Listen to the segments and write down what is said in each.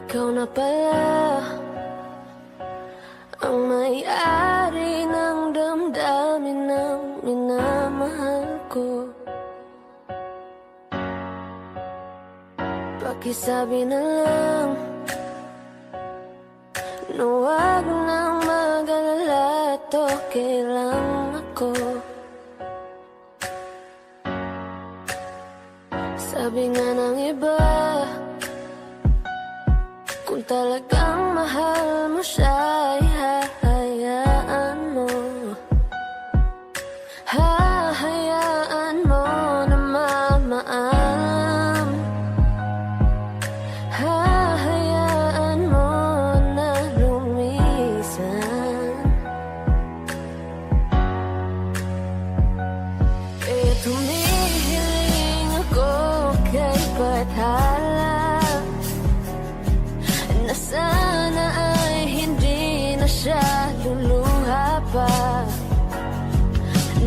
Ikaw na pala ang may-ari ng damdamin ng minamahal ko. Pakisabi na lang na huwag nang mag-alala at okay lang ako. Sabi nga ng iba, kung talagang mahal mo siya, ay hahayaan mo. Hahayaan mo na mamaalam. Hahayaan mo na lumisan. Eh, tumihiling ako kay Bathala na sana ay hindi na siya luluha pa,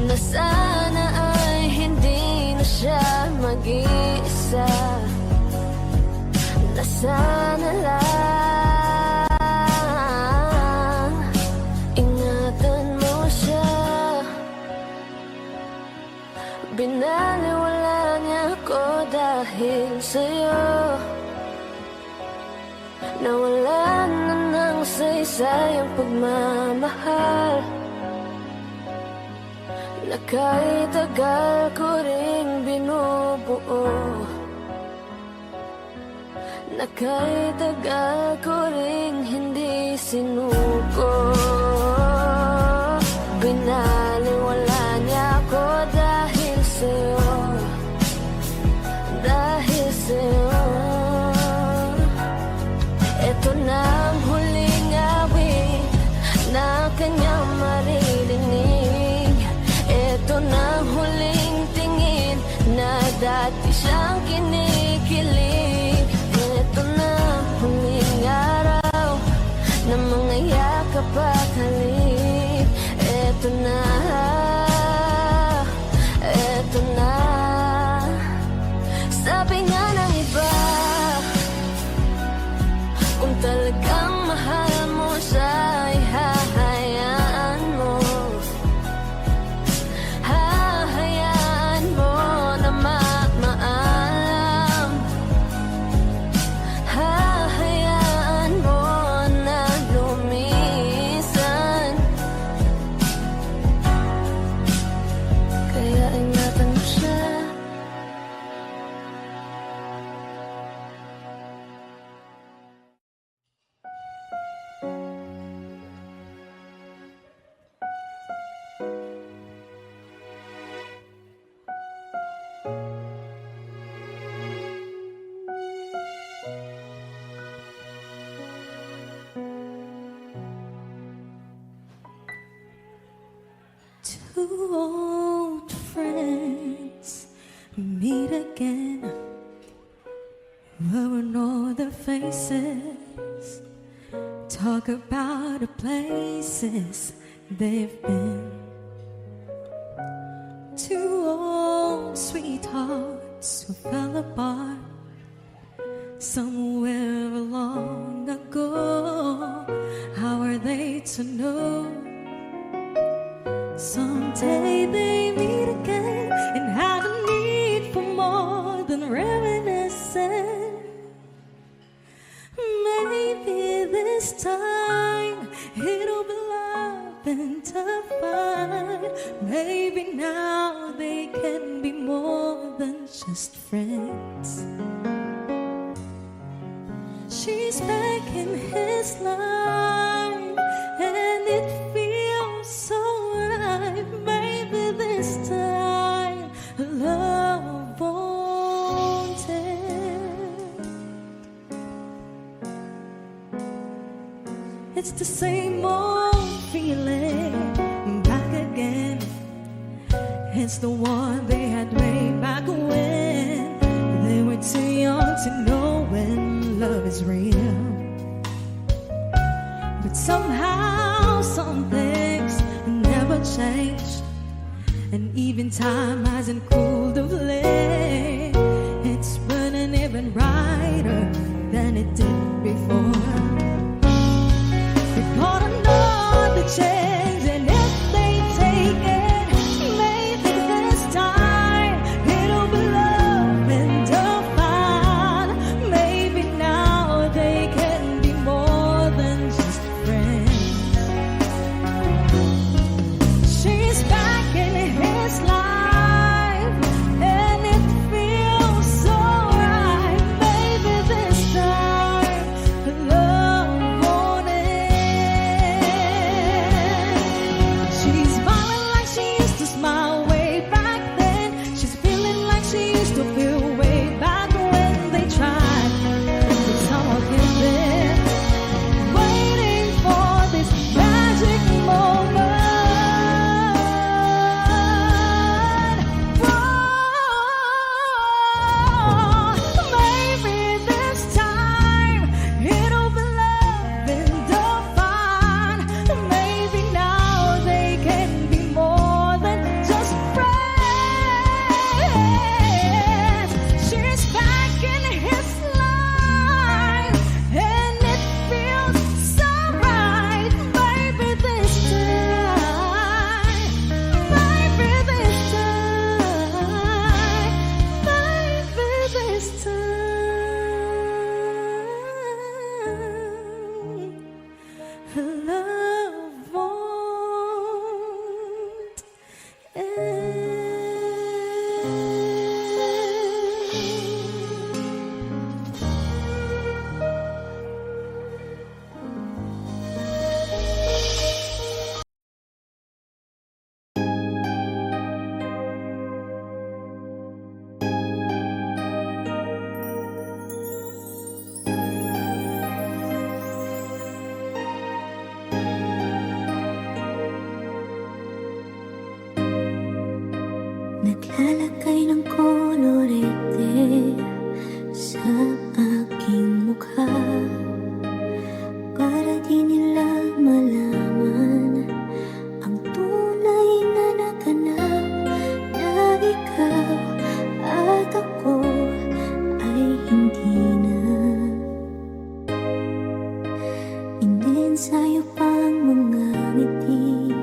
na sana ay hindi na siya mag-iisa, na sana lang ingatan mo siya. Binaliwala niya ako dahil sa'yo, nawala na ng saysay ang pagmamahal, na kahit tagal ko ring binubuo, na kahit tagal ko ring hindi sinuko. Binaliwala niya ako dahil sa'yo, dahil sa'yo. Ito na ang huling awit na kanyang maririnig. Ito na ang huling tingin na dati siyang kinikilig. Ito na ang huling araw na mga yakap at halik. Ito na, ito na. Sabi nga ng iba, kung talagang mahal mo siya, ay hahayaan mo. Hahayaan mo na mamaalam. Hahayaan mo na lumisan. Kaya ingatan mo siya. Two old friends meet again, wearing all their faces, talk about the places they've been. Two old sweethearts who fell apart somewhere long ago. How are they to know? Someday they meet again and have a need for more than reminiscing. Maybe this time it'll be love and find. Maybe now they can be more than just friends. She's back in his life and it feels so right. Maybe this time love won't end. It's the same old feeling back again. It's the one they had way back when they were too young to know when love is real. But somehow some things never change, and even time hasn't cooled the flame. It's burning even brighter than than it did before. They're gonna know the change, and if they take it, maybe this time it'll be love and defined. Maybe now they can be more than just friends. She's back in his life, and it feels so right. Maybe this time love won't end. She's smiling like she used to smile way back then. She's feeling like she used to feel way back when they tried. But someone came there, waiting for this magic moment. Maybe this time it'll be love and defined. Maybe now they can be more than just friends. She's back in his life, and it feels so right. Maybe this time, maybe this time, maybe this time, love won't Naglalagay ng kolorete sa aking mukha para di nila malaman ang tunay na naganap, na ikaw at ako ay hindi na. Inensayo pang mga ngiti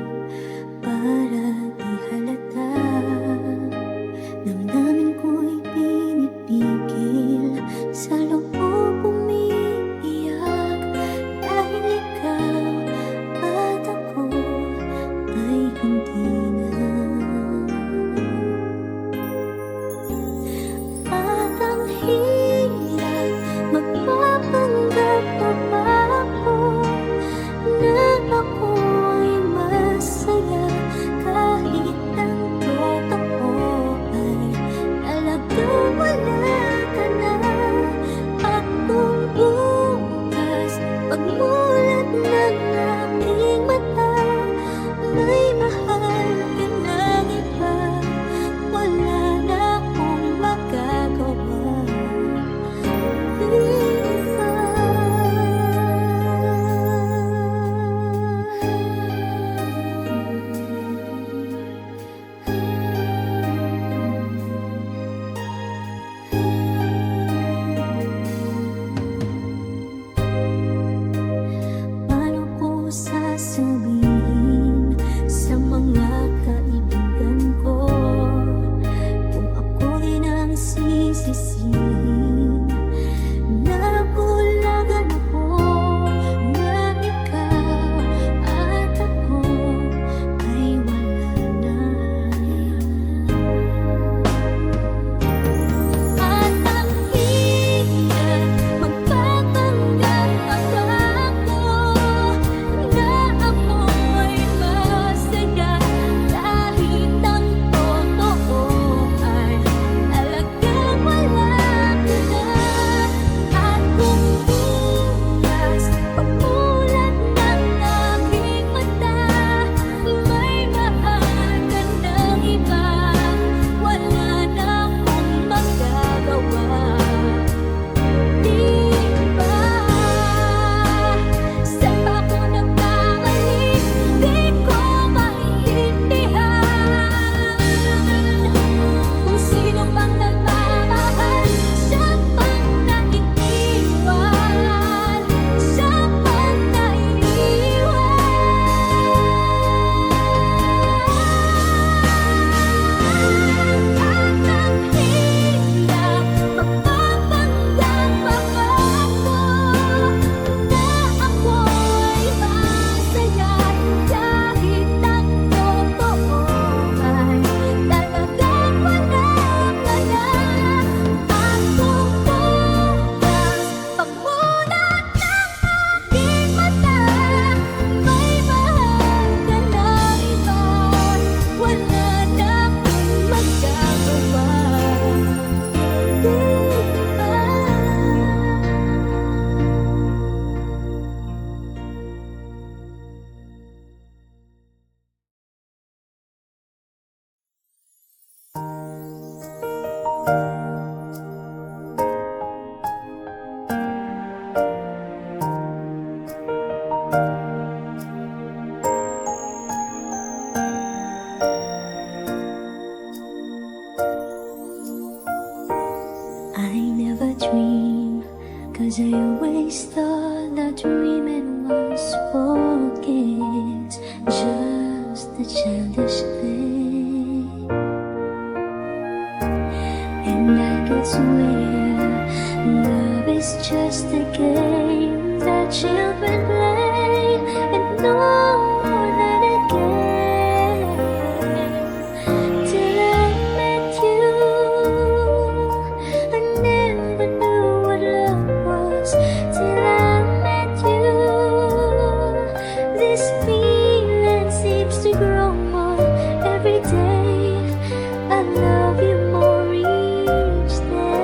para di halata. Damdamin ko'y pinipigil, sa loob umiiyak, dahil ikaw at ako ay hindi na. At ang hirap magpapanggap pa ba ako na ako'y masaya, kahit ang totoo ay talagang wala ka na. At kung bukas pagmulat ng aking mata, may mahal ka ng iba, wala na akong magagawa. Paano ko sasabihin I never dream, 'cause I always thought that dreaming was for kids, just a childish thing. And I could swear love is just a game that children play, and no more than a game. Till I met you, I never knew what love was. Till I met you, this feeling seems to grow more every day. I love you more each day.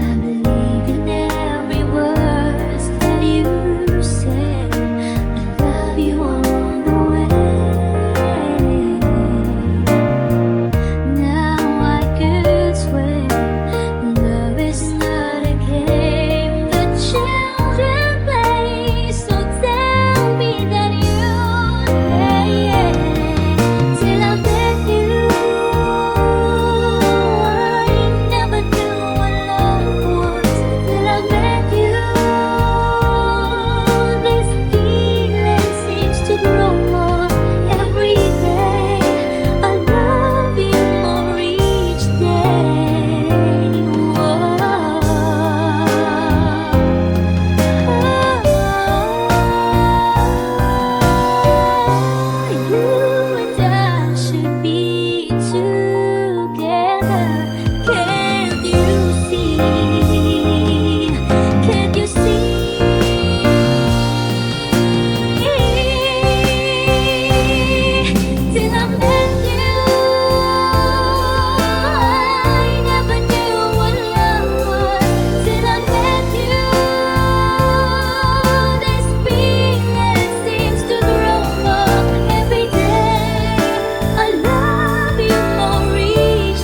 I believe in every word that you say. I love you all the way. Now I could swear love is not a game that children play. So tell me that you, till I met you, I never knew what love was. Till I met you, this feeling seems to grow more every day. I love you more each day. You and I should be together. Can't you see? Can't you see? Till I met you, I never knew what love was. Till I met you, this feeling seems to grow more every day. I love you more each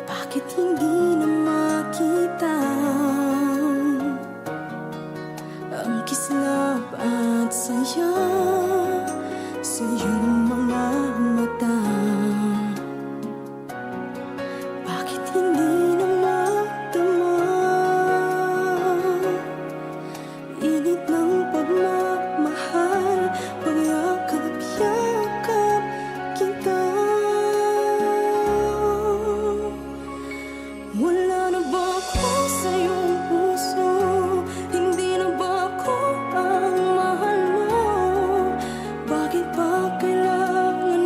Bakit hindi na makita ang kislap at saya sa iyong mga mata? Bakit hindi na madama init ng pagmamahal, pagyakap-yakap kita? Wala na ba ako sa iyong puso? Hindi na ba ako ang mahal mo? Bakit ba kailangan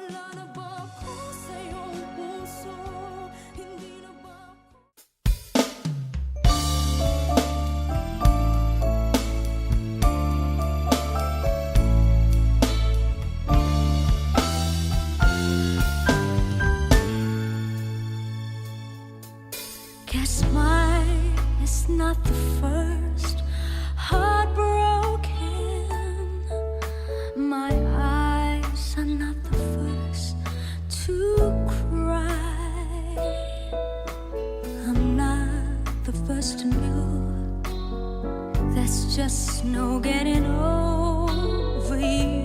Wala na ba ako sa iyong puso? Hindi na ba ako Guess mine is not the first heartbroken. My eyes are not the first to cry. I'm not the first to know. There's just no getting over you.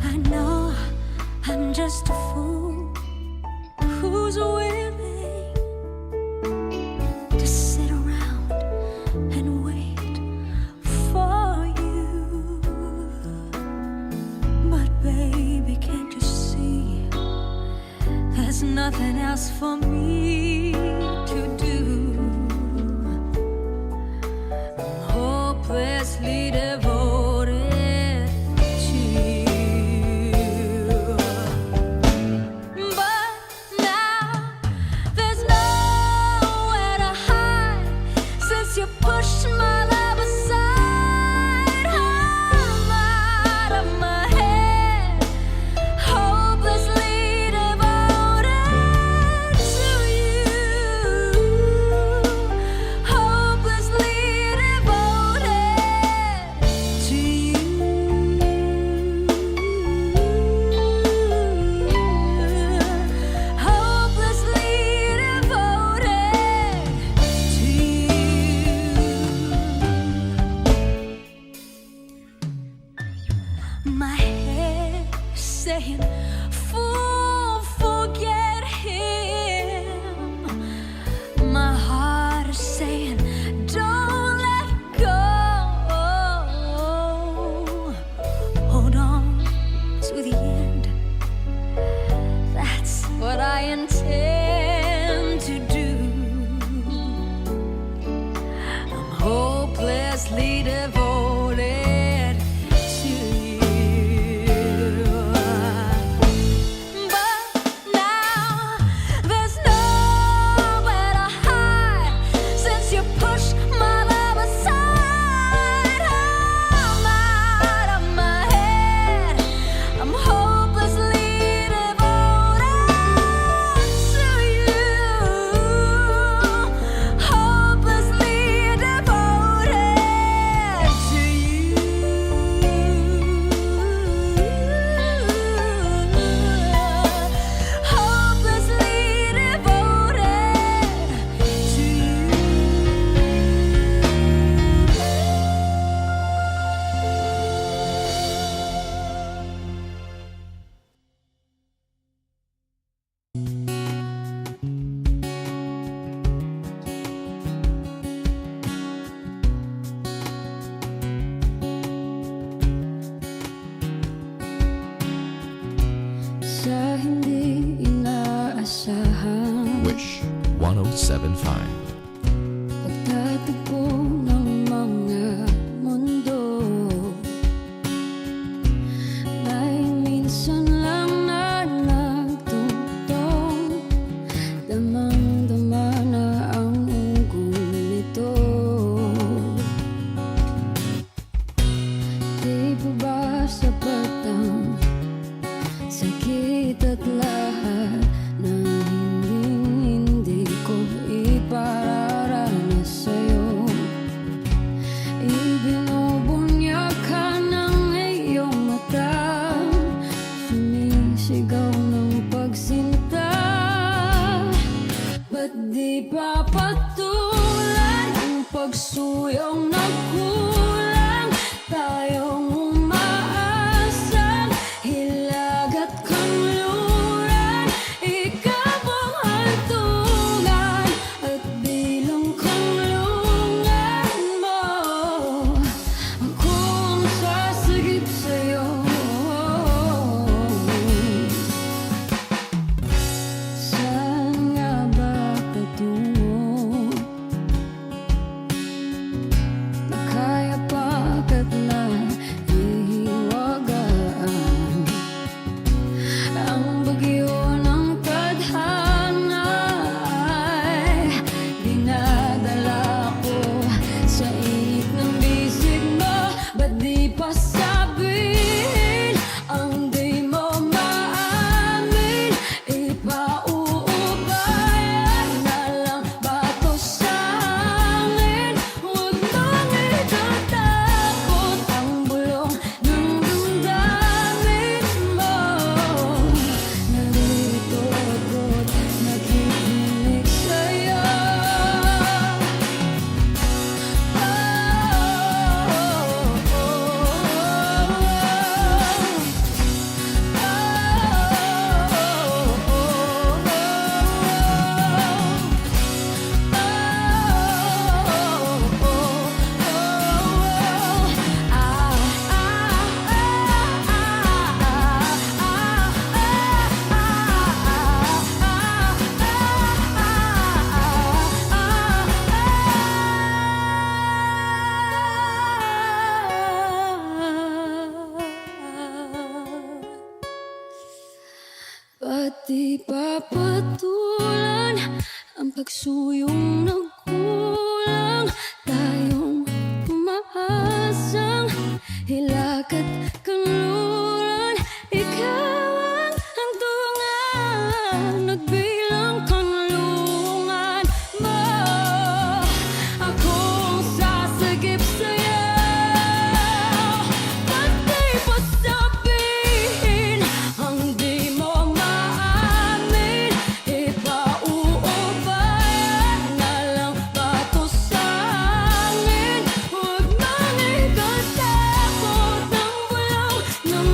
I know I'm just a fool who's willing to sit around and wait for you. But baby, can't you see there's nothing else for me to do? I'm hopelessly devoted to you. But now there's nowhere to hide since you pushed my love aside. I'm out of my head, hopelessly devoted to you. Hopelessly devoted to you. Hopelessly devoted to you. My head saying, fool, forget him. My heart is saying, don't let go. Hold on to the end. That's what I intend to do. I'm hopelessly devoted to you. But now there's nowhere to hide since you pushed my love aside. I'm out of my head, I'm hopelessly devoted to you. Hopelessly devoted to you. Hopelessly devoted to sa hindi inaasahan. Wish 1075. Pagtatagpo ng mga mundo, may minsan lang na nagtutong, damang-dama na ang ugol nito. Di pa ba sapat ang sakit at lahat na hindi ko iparang di papatulan ang pagsuyong nagkulang. Tayong umaasang hilak't kanluran. Ikaw ang hantungan, nagbilang kanlungan mo. Akong sasagip sa'yo, pati pa sabihin ang di mo maamin. Ipauubayan na lang ba to sa akin? Huwag man ikatakot ng bulong ng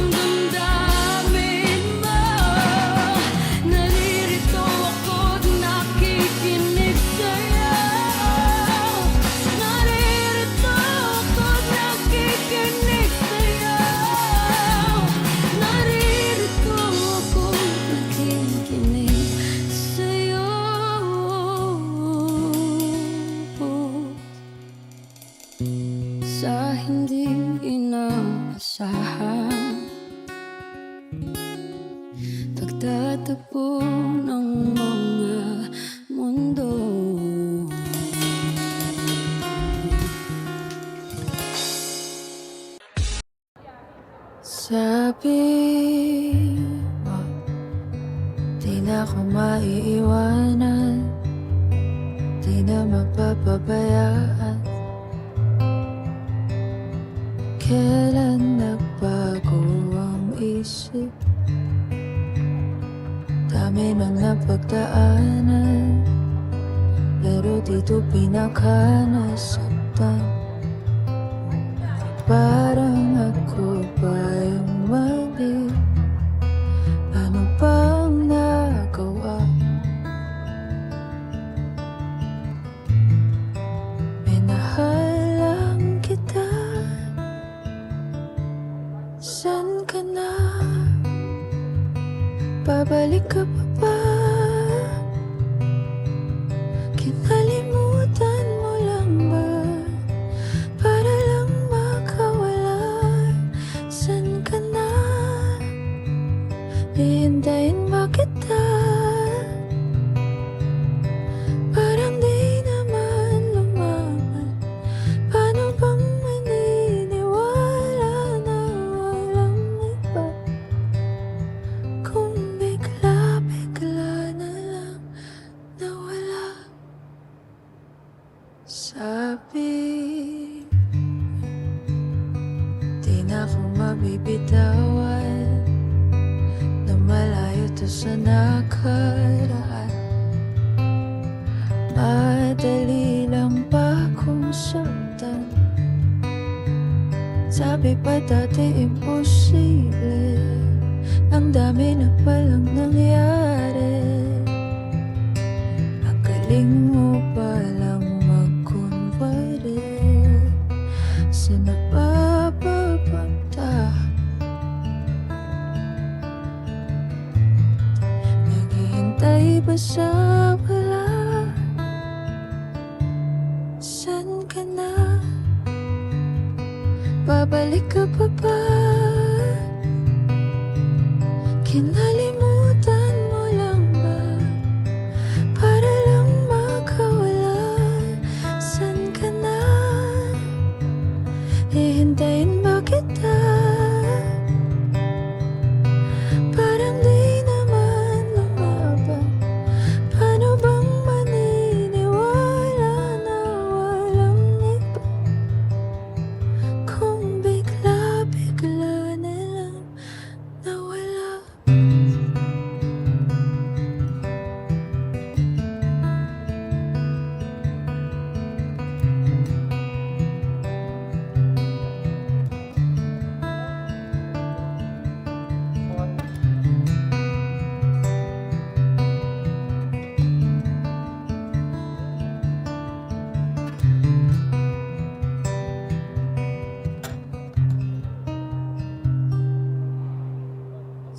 damdamin mo. Naririto ako't nakikinig sa'yo. Naririto ako't nakikinig sa'yo. Naririto ako't nakikinig sa'yo. Sa hindi inaasahan, pagtatagpo ng mga mundo. Sabi mo, di na ako maiiwanan, di na mapapabayaan. Kailan nagbago ang isip? Dami nang napagdaanan, pero dito pinakanasaktan. Parang ako ba yung mali? Ano bang nagawa? Minahal lang kita. San ka na? Babalik ka pa ba? Kinalimutan mo lang ba? Para lang makawala. San ka na? Hihintayin ba kita? Parang di naman lumaman. Paano bang maniniwala na walang iba? Kung bigla-bigla na lang nawala. Sabi, di na ako mabibitawan, na malayo to sa nakaraan. Madali lang ba kung saktan? Sabi pa dati imposible, ang dami na palang nangyari. Ang galing mo palang magkunwari. Saan na ba papunta? Naghihintay ba sa wala? San ka na? Babalik ka pa ba? Kinalimutan mo lang ba? Para lang makawala. San ka na? Hihintayin ba kita? Parang di naman lumaban. Paano bang maniniwala na walang iba? Kung bigla-bigla na lang nawala.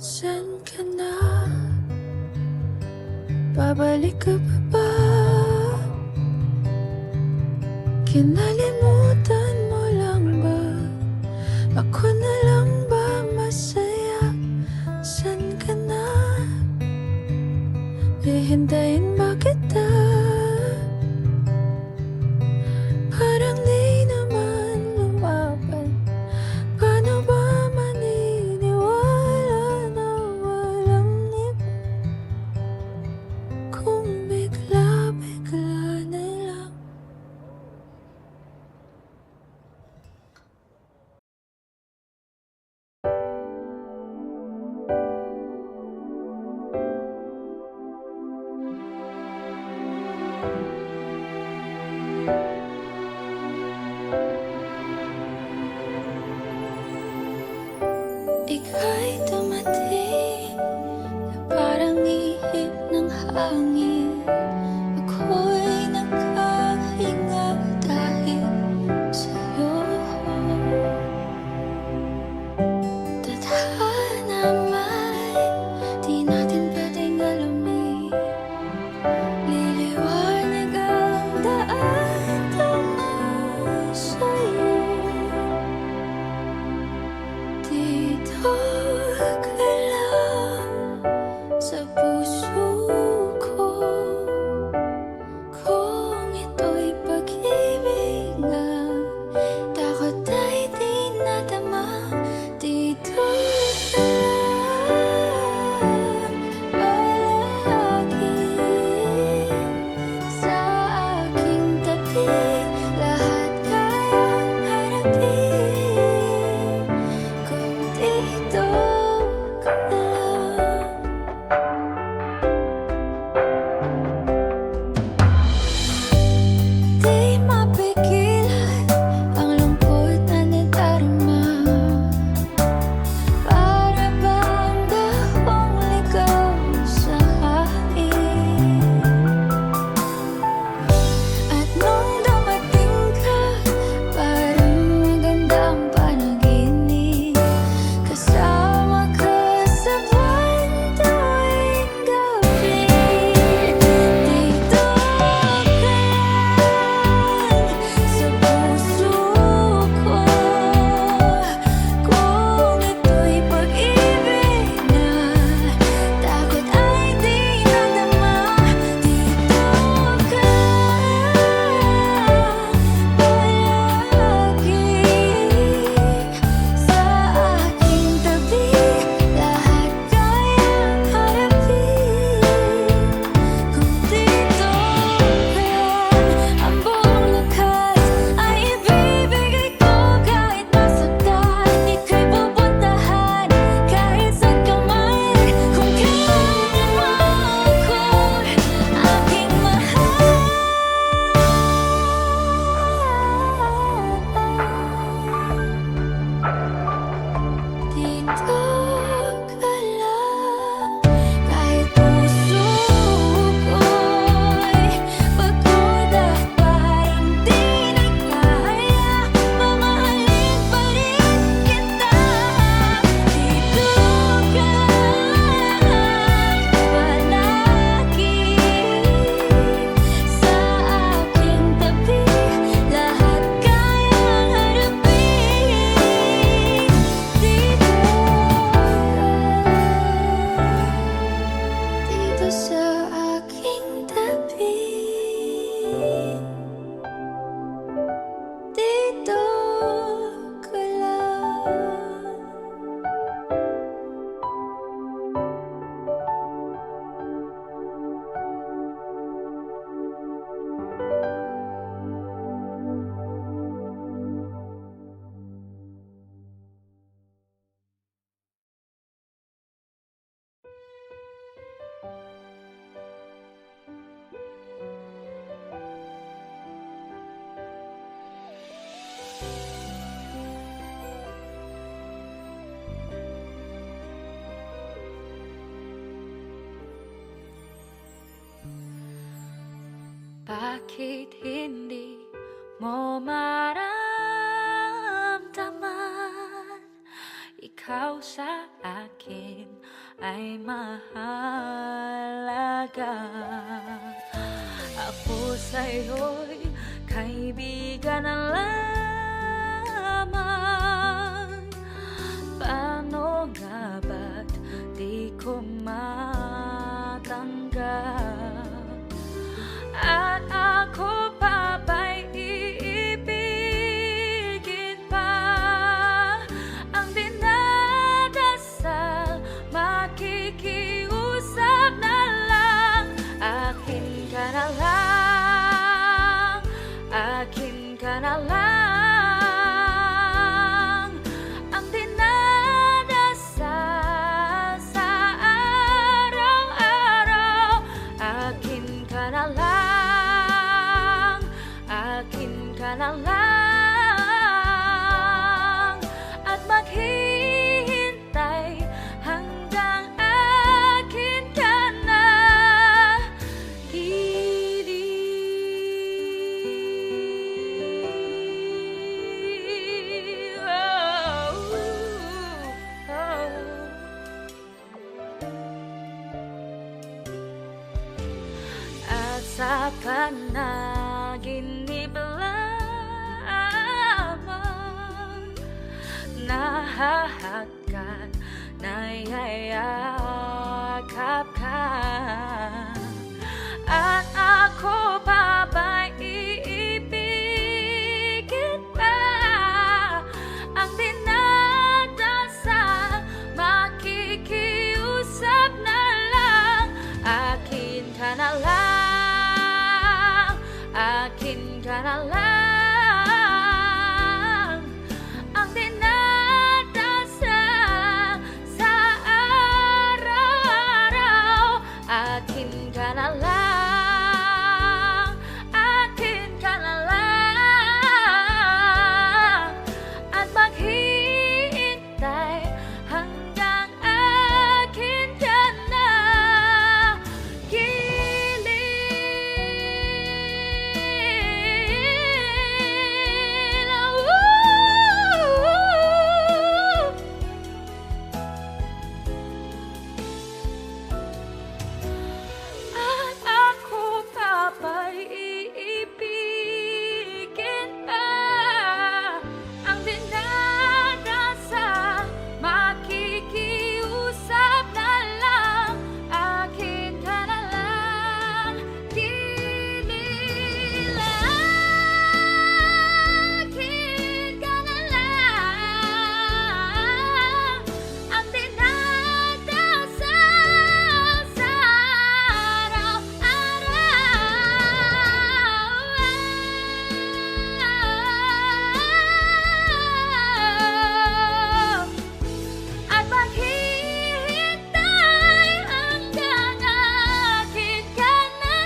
San ka na? Babalik ka pa ba? Kinalimutan mo lang ba? Ako na lang ba masaya? San ka na? ika'y dumating na parang ihip ng hangin. Ako'y nagkahinga dahil sa'yo. Tadhana man, di natin pwedeng alamin. Liliwanag ang daan tungo sa'yo. Dito ka lang sa puso ko. Kung ito'y pag-ibig na takot ay di nadama. Dito ka lang palagi sa aking tabi. Lahat kayang harapin kung dito ka lang. Di mapigilan ang lungkot na nadarama. Para bang dahong ligaw sa hangin. At nung dumating ka, parang magandang panaginip. Kasama ka sa buwan tuwing gabi. Dito ka lang sa puso ko. Kung ito'y pag-ibig na takot ay di nadama. Dito ka palagi sa aking tabi. Lahat kayang harapin kung dito ka lang. Ang buong lakas ay ibibigay ko kahit masaktan. Ika'y pupuntahan kahit saan ka man. Kung kailan mo ako'y aking mahal. Dito ka lang kahit puso ko'y pagod at parang di na kaya. Mamahalin pa rin kita. Dito ka lang palagi sa aking tabi. Lahat kayang harapin. Dito sa aking tabi. Dito ka lang. Bakit hindi mo maramdaman? Ikaw sa akin ay mahalaga. Ako sa'yo'y kaibigan na lamang. Paano nga ba't di ko matanggap? At ako pa ba'y iibigin pa? Ang dinadasal, makikiusap na lang. Akin ka na lang, akin ka na lang. Papanaginip lamang, nahahagkan, nayayakap ka, at ako pa ba'y iibigin pa? Ang dinadasal, makikiusap na lang, akin ka na lang, akin ka na lang. Ang dinadasal sa araw-araw, akin ka na lang, akin ka na lang. At maghihintay hanggang akin ka na at ako pa ba'y iibigin pa? Ang dinadasal, makikiusap na lang, akin ka na lang, akin ka na lang. Ang dinadasal sa araw-araw, at maghihintay hanggang akin ka na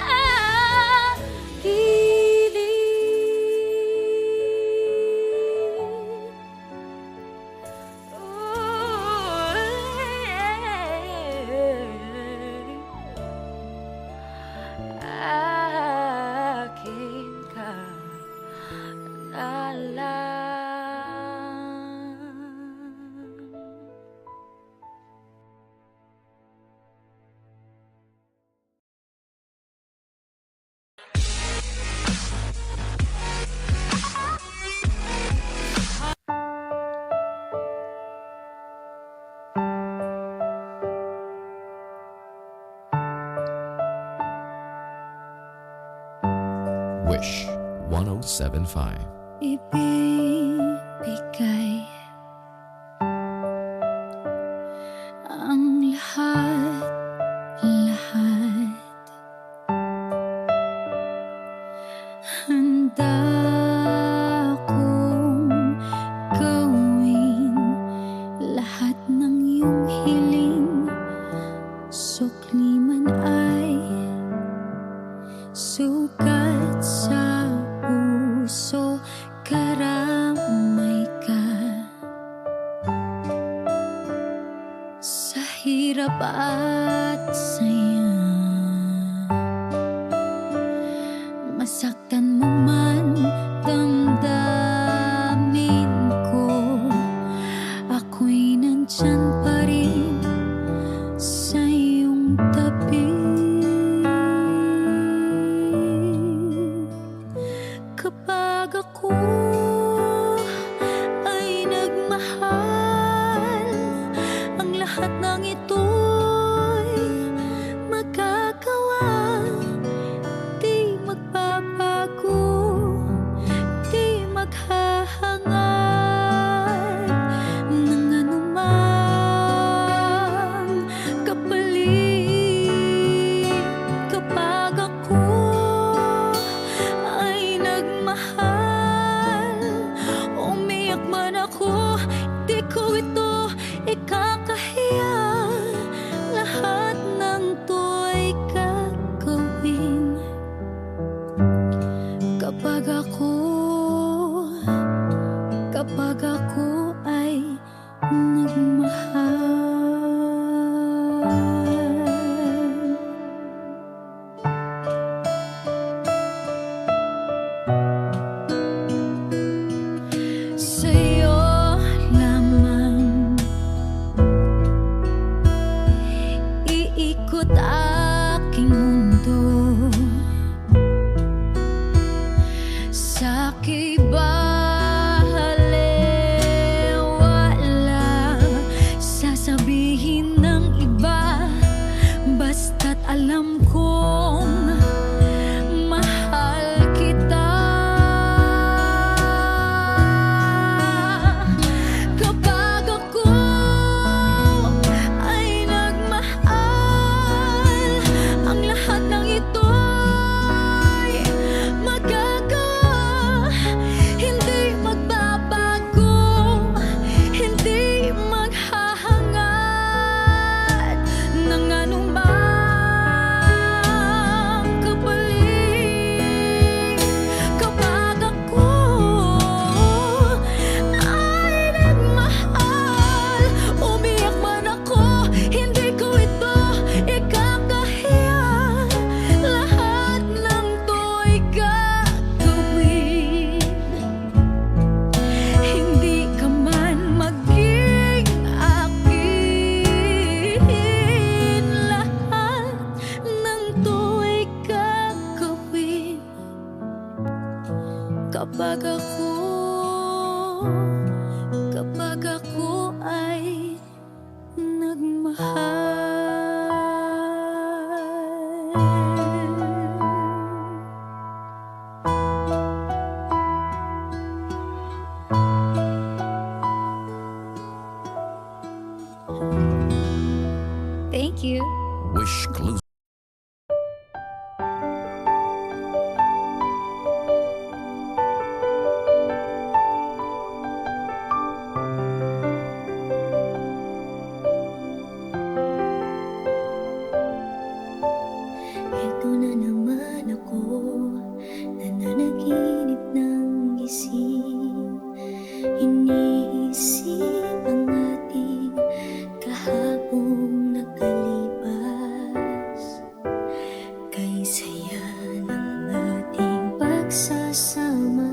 akin ka na lang. Wish 1075. Ibibigay ang lahat. Handa akong gawin lahat ng iyong hiling, sukli man ay sugat sa puso, karamay ka sa hirap at saya. Masaktan mo man damdamin ko, ako'y nandyan pa rin sa iyong tabi. Kapag ako ay nagmahal, ang lahat ng ito'y magagawa. Di magbabago, di maghahangad ng anumang kapalit. Kapag ako ay nagmahal, umiyak man ako, di ko ito ikakahiya. Lahat ng to'y gagawin kapag ako ay nagmahal. Sa'yo lamang Thank you. Wish Clues. Ito na naman ako, nananaginip ng gising. Iniisip ang ating kahapong nakalipas. Kay saya ng ating pagsasama.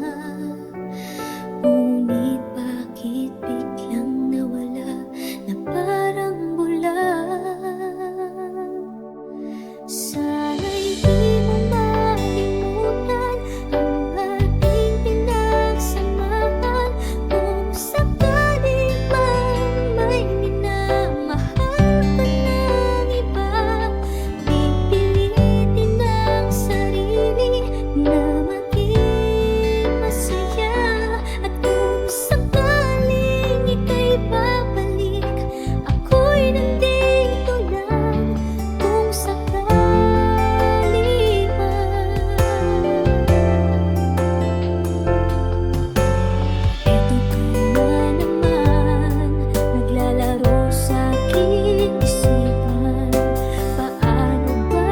Ngunit bakit biglang nawala na parang bulan? Sana'y di mo malimutan ang ating pinagsamahan. Kung sakali man may minamahal ka ng iba, pipilitin ang sarili na maging masaya. At kung sakaling ika'y babalik, ako'y nandito lang. Kung sakali man. Eto ka na naman, naglalaro sa aking isipan. Paano ba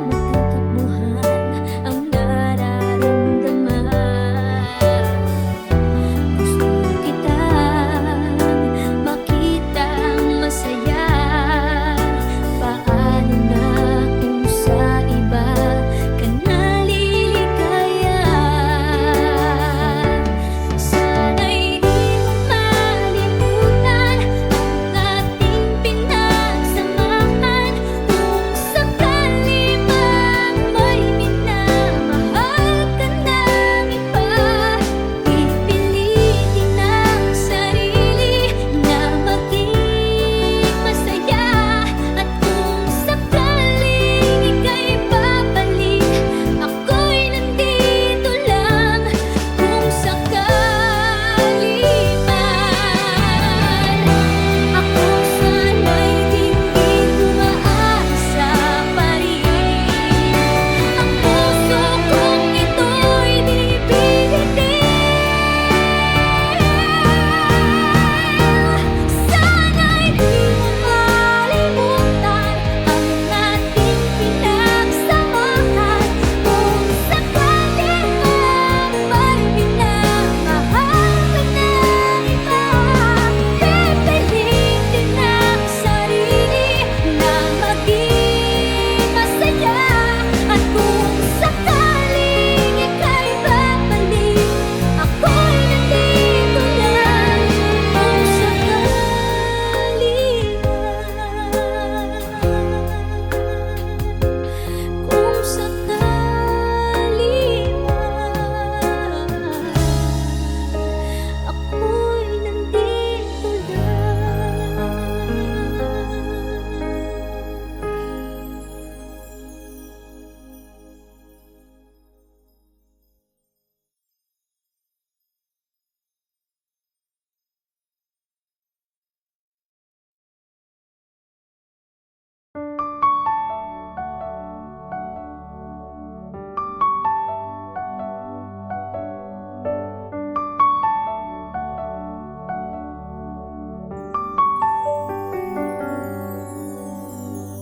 magtatakbuhan ang nararamdaman? Gusto kitang makitang masaya. Paano na kung sa iba ka naliligaya? Sana'y di mo malimutan ang ating pinagsamahan. Kung sakali man may minamahal ka ng iba, pipilitin ang sarili na maging masaya. At kung sakaling ika'y babalik, ako'y nandito lang. Kung sakali man. Ako sana'y hindi umaasa pa rin. Ang puso kong ito'y di pilitin. Sana'y di mo malimutan ang ating pinagsamahan. Kung sakali man may minamahal ka ng iba, pipilitin ang sarili na maging masaya. At kung sakaling ika'y babalik, ako'y nandito lang. Kung sakali man. Kung sakali man, ako'y nandito lang.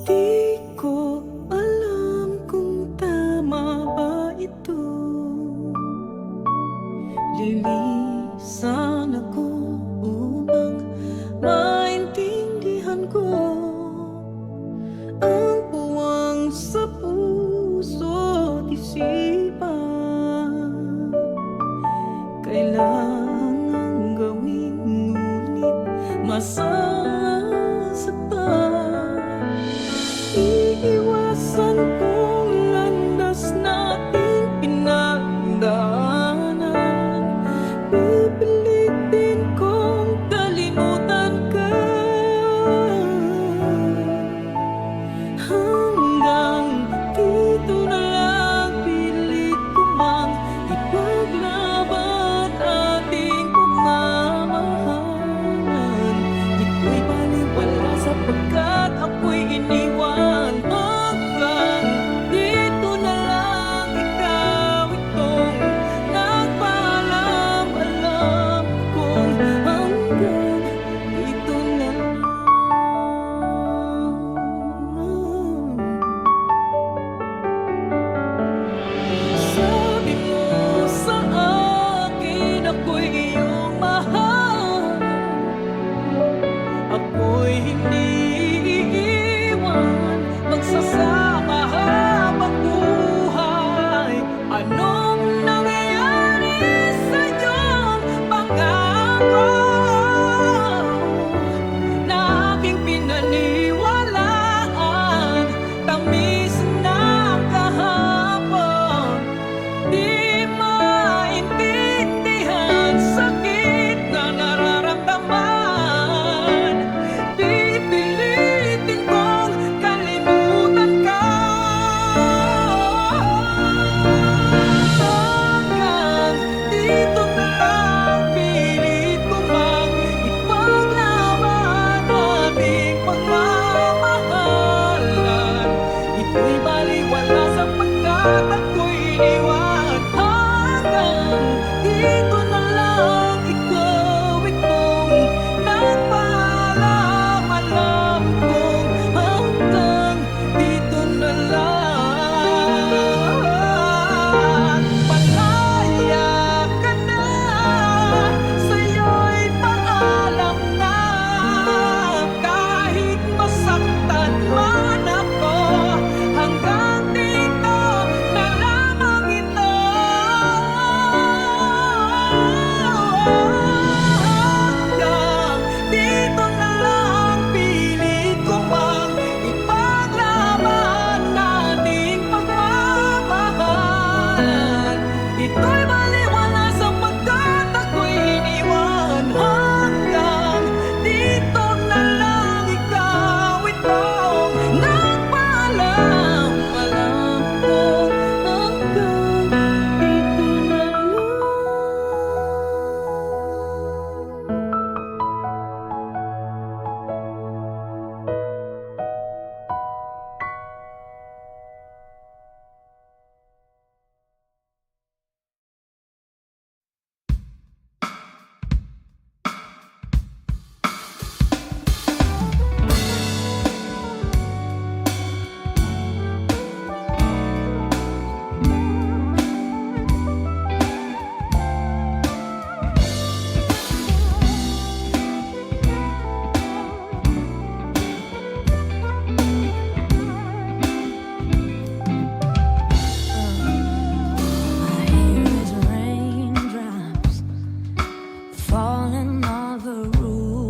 Di ko alam kung tama ba ito. Lilisan ako upang maintindihan ko ang puwang sa puso't isipan. Kailangan gawin ngunit masasaktan. Iiwasan kong landas nating pinagdaanan. Pipilitin kong kalimutan ka. Hanggang dito na lang, pilit ko mang ipaglaban ating pagmamahalan.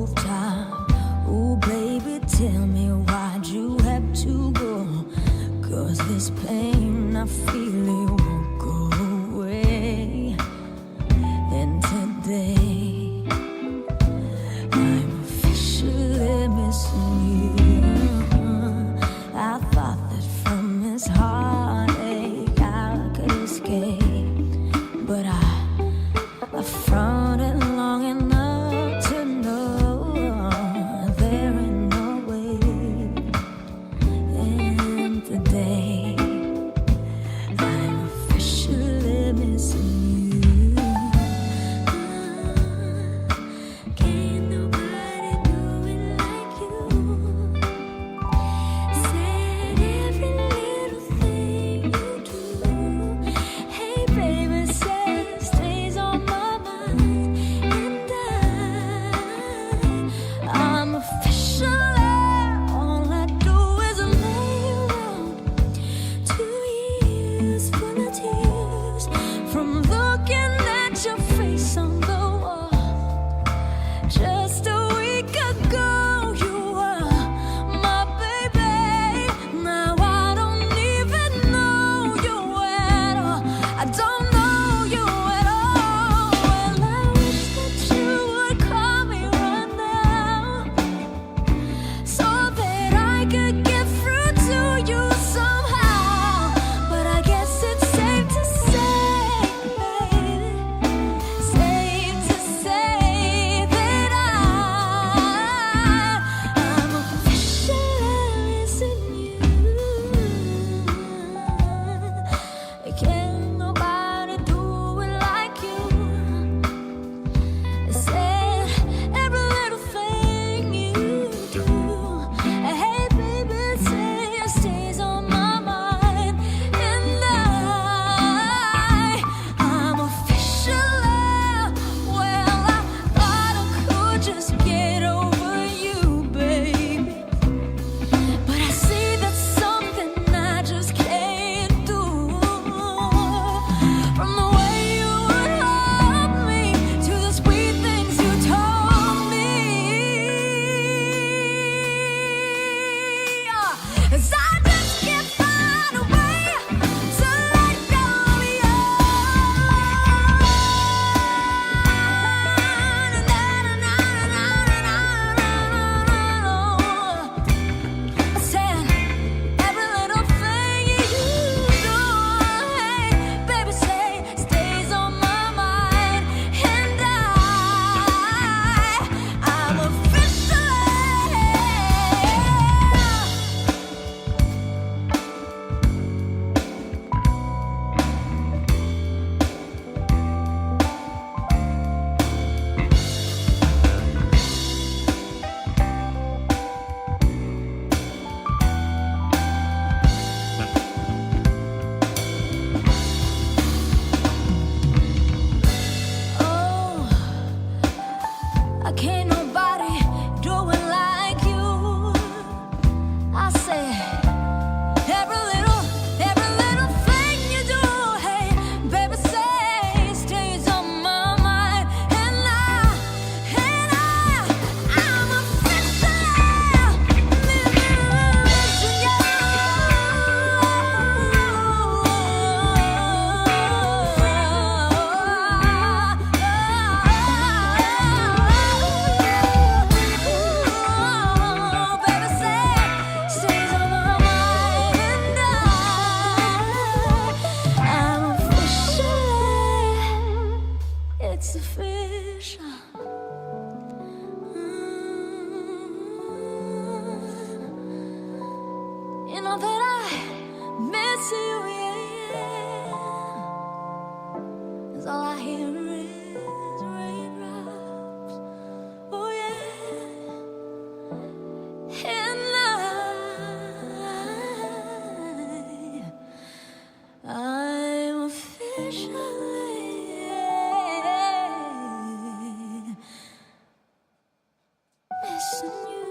rooftop. Ooh, baby, tell me why'd you have to go? 'Cause this pain I feel it won't go away. And today I'm officially missing you. I thought that from this heartache I could escape, but I fronted long enough to know there ain't no way. And today I'm officially missing you. Can't nobody do it like you. Said every little thing you do. Hey baby, said stays on my mind. And I'm officially, all I do is lay around. 2 years full of tears from looking at your face on the wall. Just a week ago, you were my baby. Now I don't even know you at all. I don't know you at all. Well, I wish that you would call me right now, so that I could get through to you somehow. But I guess it's safe to say, baby, safe to say that I'm officially missing you. Can't nobody do it like you. Said every little thing you do. Hey baby, say it stays on my mind. And I'm officially, well, I thought I could just get over you, baby. But I see that's something I just can't do. From the way you would hold me to the sweet things you told me. 'Cause I just can't find a way to let go of you. I said every little thing you do, hey, baby, say stays on my mind. And I'm officially. Oh, I can't nobody do it like you. I say every little thing you do, hey, baby, say stays on my mind. And I'm officially missing you. Baby, say stays on my mind. And I'm officially, it's official. You know that I miss you, yeah. 'Cause all I hear is raindrops, oh yeah. And I'm officially missing you.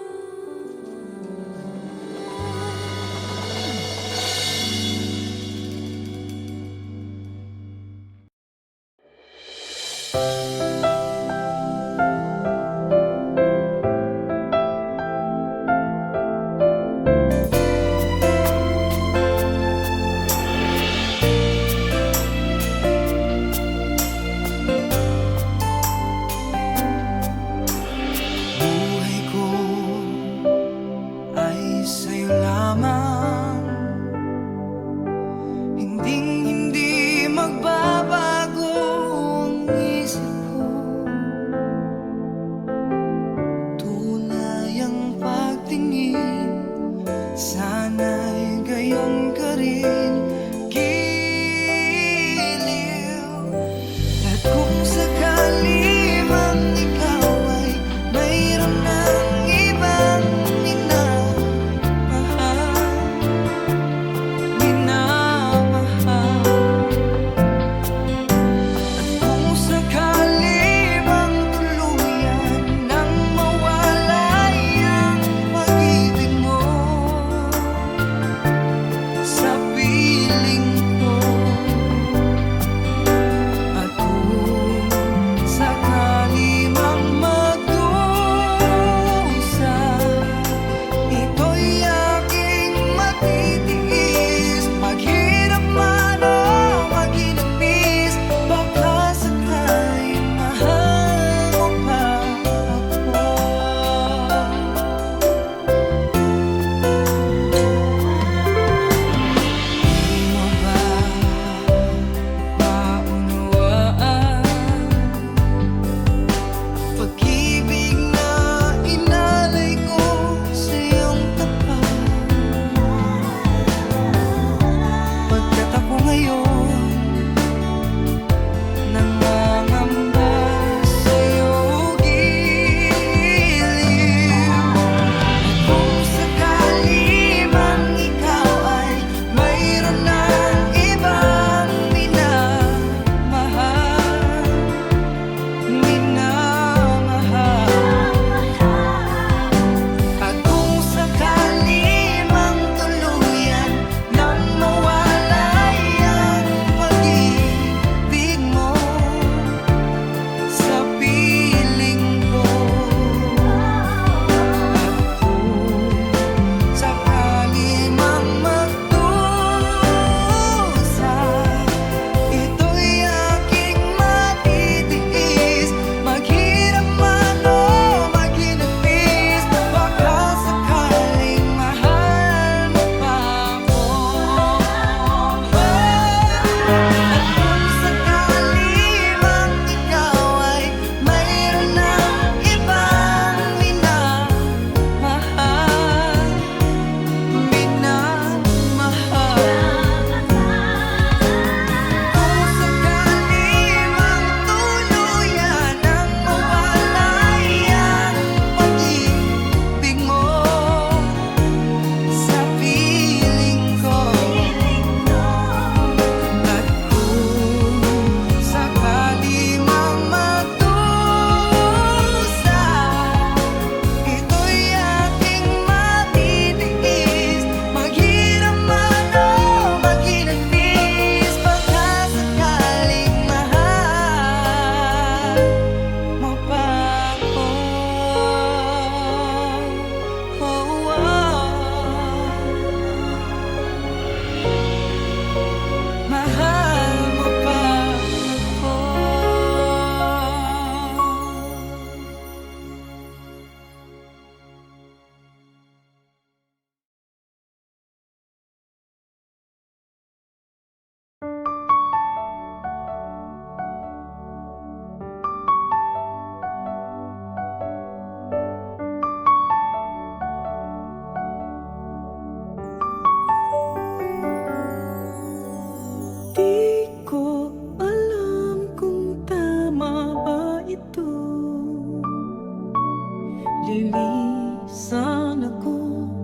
Lilisan ako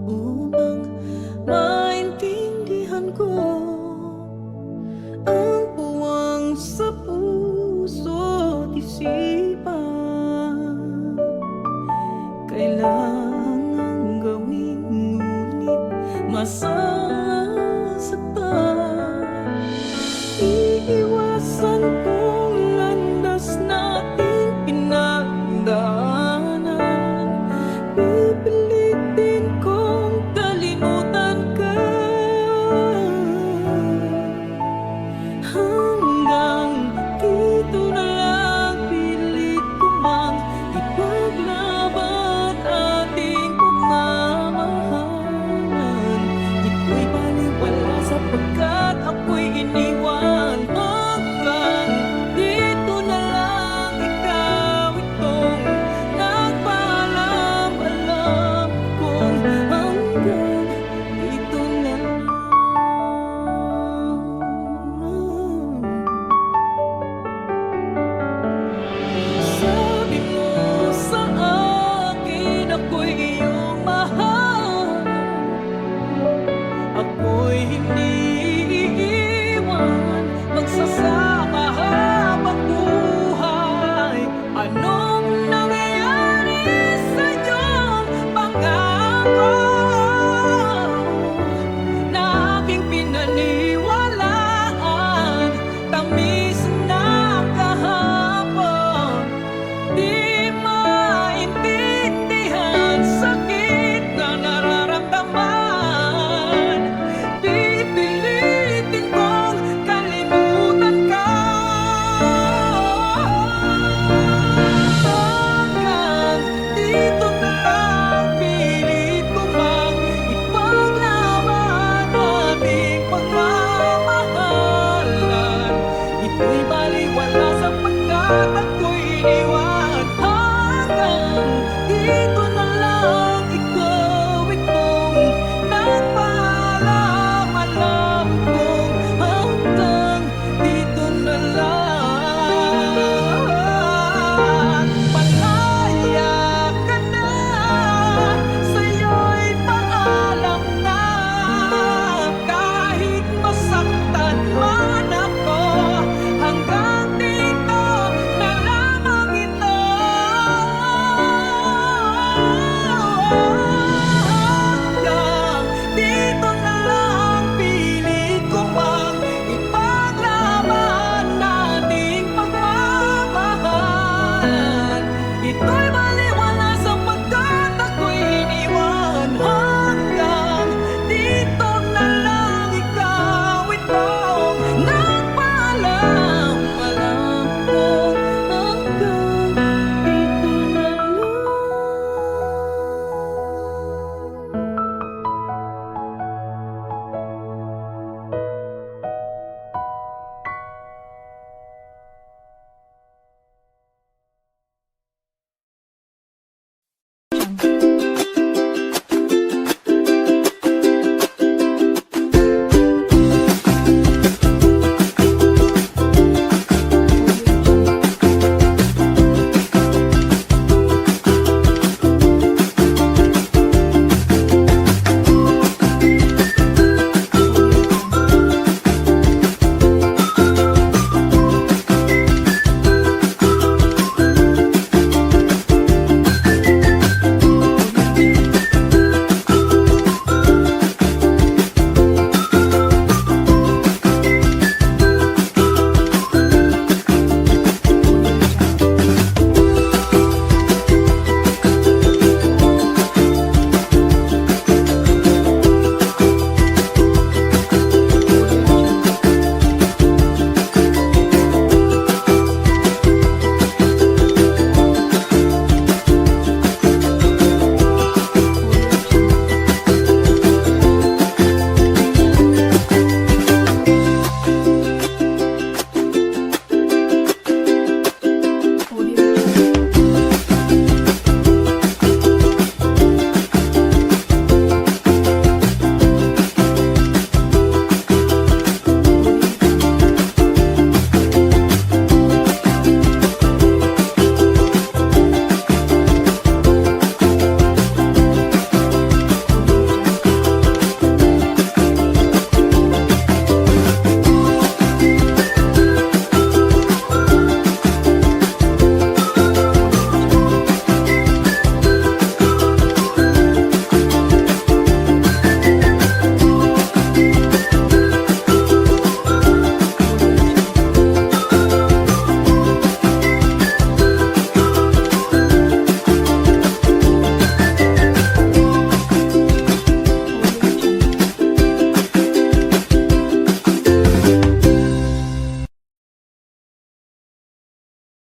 upang maintindihan ko ang puwang sa puso't isipan. Kailangan gawin ngunit masama